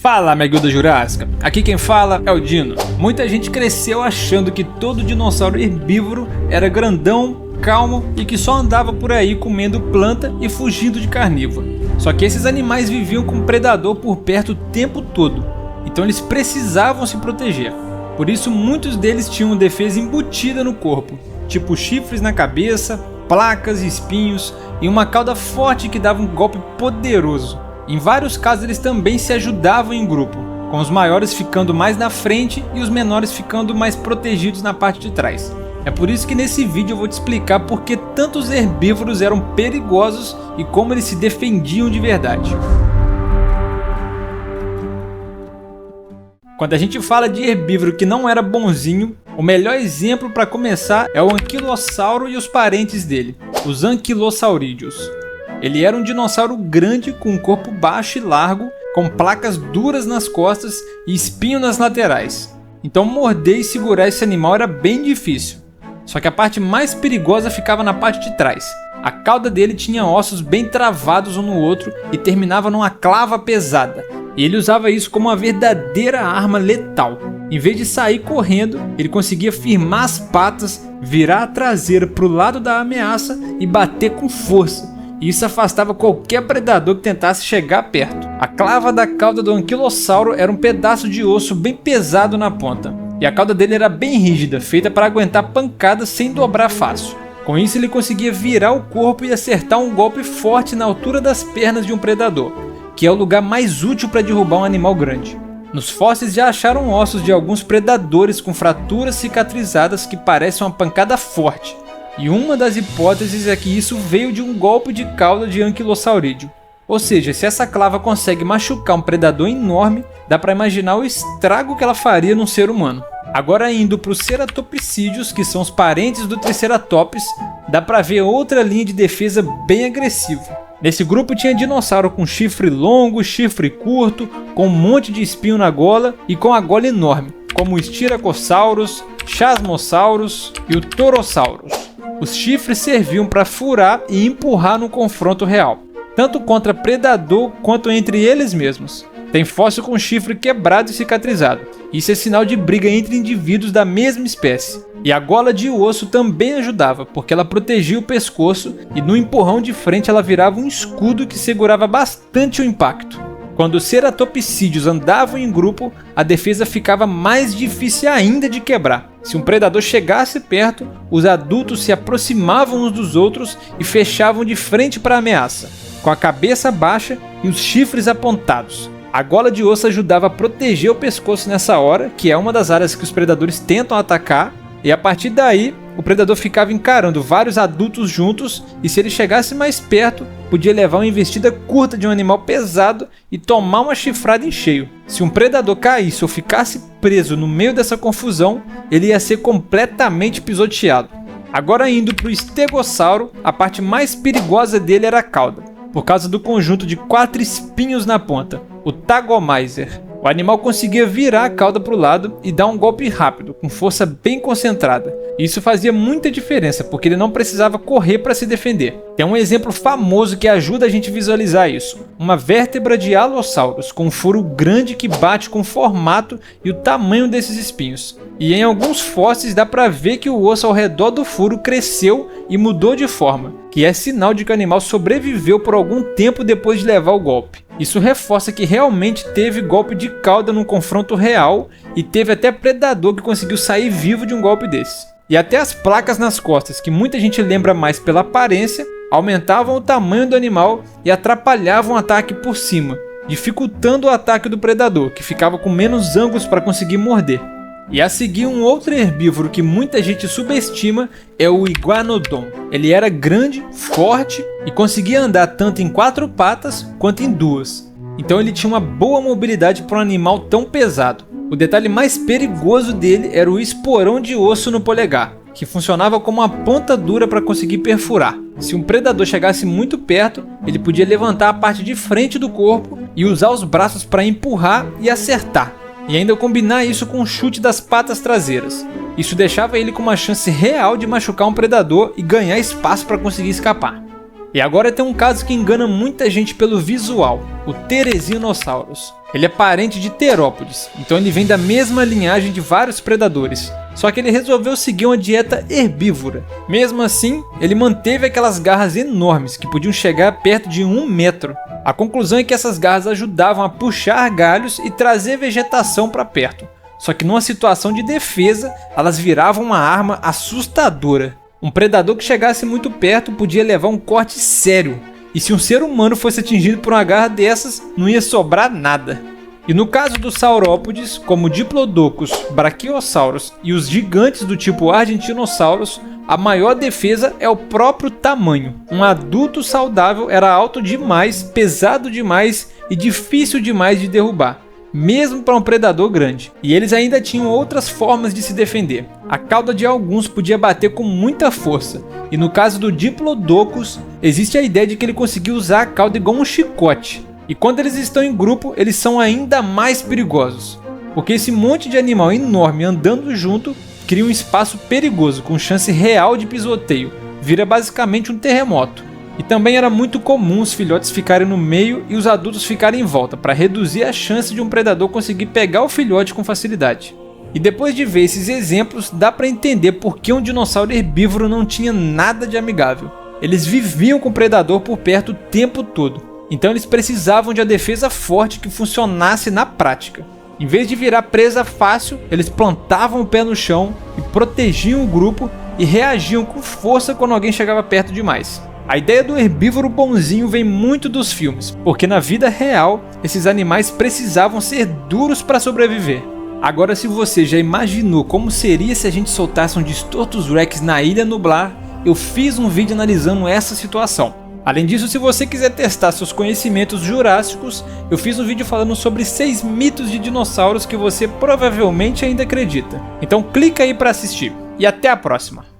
Fala, minha guilda jurássica, aqui quem fala é o Dino. Muita gente cresceu achando que todo dinossauro herbívoro era grandão, calmo e que só andava por aí comendo planta e fugindo de carnívoro. Só que esses animais viviam com um predador por perto o tempo todo, então eles precisavam se proteger. Por isso muitos deles tinham defesa embutida no corpo, tipo chifres na cabeça, placas e espinhos e uma cauda forte que dava um golpe poderoso. Em vários casos eles também se ajudavam em grupo, com os maiores ficando mais na frente e os menores ficando mais protegidos na parte de trás. É por isso que nesse vídeo eu vou te explicar por que tantos herbívoros eram perigosos e como eles se defendiam de verdade. Quando a gente fala de herbívoro que não era bonzinho, o melhor exemplo para começar é o anquilossauro e os parentes dele, os anquilosaurídeos. Ele era um dinossauro grande com um corpo baixo e largo, com placas duras nas costas e espinho nas laterais. Então morder e segurar esse animal era bem difícil. Só que a parte mais perigosa ficava na parte de trás. A cauda dele tinha ossos bem travados um no outro e terminava numa clava pesada. E ele usava isso como uma verdadeira arma letal. Em vez de sair correndo, ele conseguia firmar as patas, virar a traseira para o lado da ameaça e bater com força. Isso afastava qualquer predador que tentasse chegar perto. A clava da cauda do anquilossauro era um pedaço de osso bem pesado na ponta. E a cauda dele era bem rígida, feita para aguentar pancadas sem dobrar fácil. Com isso ele conseguia virar o corpo e acertar um golpe forte na altura das pernas de um predador, que é o lugar mais útil para derrubar um animal grande. Nos fósseis já acharam ossos de alguns predadores com fraturas cicatrizadas que parecem uma pancada forte. E uma das hipóteses é que isso veio de um golpe de cauda de anquilossaurídeo. Ou seja, se essa clava consegue machucar um predador enorme, dá para imaginar o estrago que ela faria num ser humano. Agora indo para os ceratopsídeos, que são os parentes do triceratops, dá para ver outra linha de defesa bem agressiva. Nesse grupo tinha dinossauro com chifre longo, chifre curto, com um monte de espinho na gola e com a gola enorme, como o Styracosaurus, Chasmosaurus e o Torosaurus. Os chifres serviam para furar e empurrar no confronto real, tanto contra predador quanto entre eles mesmos. Tem fóssil com chifre quebrado e cicatrizado. Isso é sinal de briga entre indivíduos da mesma espécie. E a gola de osso também ajudava, porque ela protegia o pescoço e no empurrão de frente ela virava um escudo que segurava bastante o impacto. Quando os ceratopsídeos andavam em grupo, a defesa ficava mais difícil ainda de quebrar. Se um predador chegasse perto, os adultos se aproximavam uns dos outros e fechavam de frente para a ameaça, com a cabeça baixa e os chifres apontados. A gola de osso ajudava a proteger o pescoço nessa hora, que é uma das áreas que os predadores tentam atacar, e a partir daí o predador ficava encarando vários adultos juntos e se ele chegasse mais perto, podia levar uma investida curta de um animal pesado e tomar uma chifrada em cheio. Se um predador caísse ou ficasse preso no meio dessa confusão, ele ia ser completamente pisoteado. Agora indo para o estegossauro, a parte mais perigosa dele era a cauda, por causa do conjunto de 4 espinhos na ponta, o Tagomyzer. O animal conseguia virar a cauda para o lado e dar um golpe rápido, com força bem concentrada. Isso fazia muita diferença, porque ele não precisava correr para se defender. Tem um exemplo famoso que ajuda a gente a visualizar isso. Uma vértebra de Allosaurus, com um furo grande que bate com o formato e o tamanho desses espinhos. E em alguns fósseis dá para ver que o osso ao redor do furo cresceu e mudou de forma, que é sinal de que o animal sobreviveu por algum tempo depois de levar o golpe. Isso reforça que realmente teve golpe de cauda num confronto real e teve até predador que conseguiu sair vivo de um golpe desse. E até as placas nas costas, que muita gente lembra mais pela aparência, aumentavam o tamanho do animal e atrapalhavam o ataque por cima, dificultando o ataque do predador, que ficava com menos ângulos para conseguir morder. E a seguir um outro herbívoro que muita gente subestima é o Iguanodon. Ele era grande, forte e conseguia andar tanto em 4 patas quanto em 2. Então ele tinha uma boa mobilidade para um animal tão pesado. O detalhe mais perigoso dele era o esporão de osso no polegar, que funcionava como uma ponta dura para conseguir perfurar. Se um predador chegasse muito perto, ele podia levantar a parte de frente do corpo e usar os braços para empurrar e acertar. E ainda combinar isso com o chute das patas traseiras. Isso deixava ele com uma chance real de machucar um predador e ganhar espaço para conseguir escapar. E agora tem um caso que engana muita gente pelo visual, o Therizinosaurus. Ele é parente de terópodes, então ele vem da mesma linhagem de vários predadores. Só que ele resolveu seguir uma dieta herbívora. Mesmo assim, ele manteve aquelas garras enormes que podiam chegar perto de 1 metro. A conclusão é que essas garras ajudavam a puxar galhos e trazer vegetação para perto. Só que numa situação de defesa, elas viravam uma arma assustadora. Um predador que chegasse muito perto podia levar um corte sério. E se um ser humano fosse atingido por uma garra dessas, não ia sobrar nada. E no caso dos saurópodes, como Diplodocus, Brachiosaurus e os gigantes do tipo Argentinosaurus, a maior defesa é o próprio tamanho. Um adulto saudável era alto demais, pesado demais e difícil demais de derrubar, mesmo para um predador grande. E eles ainda tinham outras formas de se defender. A cauda de alguns podia bater com muita força, e no caso do Diplodocus, existe a ideia de que ele conseguia usar a cauda igual um chicote. E quando eles estão em grupo, eles são ainda mais perigosos, porque esse monte de animal enorme andando junto cria um espaço perigoso com chance real de pisoteio, vira basicamente um terremoto. E também era muito comum os filhotes ficarem no meio e os adultos ficarem em volta, para reduzir a chance de um predador conseguir pegar o filhote com facilidade. E depois de ver esses exemplos, dá para entender por que um dinossauro herbívoro não tinha nada de amigável. Eles viviam com o predador por perto o tempo todo, então eles precisavam de uma defesa forte que funcionasse na prática. Em vez de virar presa fácil, eles plantavam o pé no chão e protegiam o grupo e reagiam com força quando alguém chegava perto demais. A ideia do herbívoro bonzinho vem muito dos filmes, porque na vida real, esses animais precisavam ser duros para sobreviver. Agora, se você já imaginou como seria se a gente soltasse um Distortus Rex na Ilha Nublar, eu fiz um vídeo analisando essa situação. Além disso, se você quiser testar seus conhecimentos jurássicos, eu fiz um vídeo falando sobre 6 mitos de dinossauros que você provavelmente ainda acredita. Então clica aí para assistir, e até a próxima!